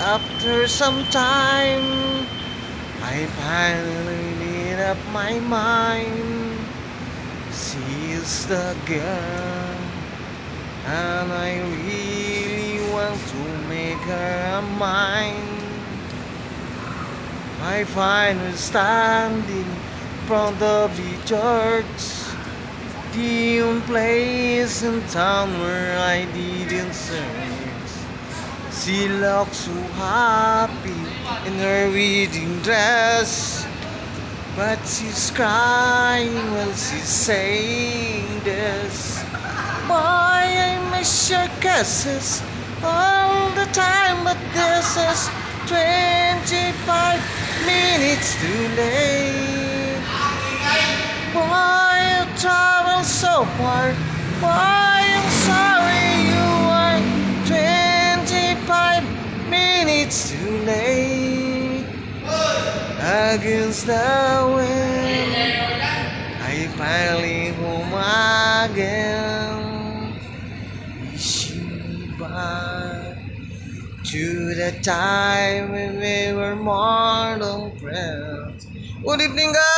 After some time, I finally made up my mind. She's the girl, and I really want to make her mine. I find her standing in front of the church, the only place in town where I didn't search. She looks so happy in her wedding dress, but she's crying while she's saying this. Boy, I miss your kisses all the time, but this is 25 minutes too late. Boy, you travel so far. Boy, I'm sorry you are 25 minutes too late. Against the wind, I finally home again. Wishing back to the time when we were mortal friends. Good evening, guys.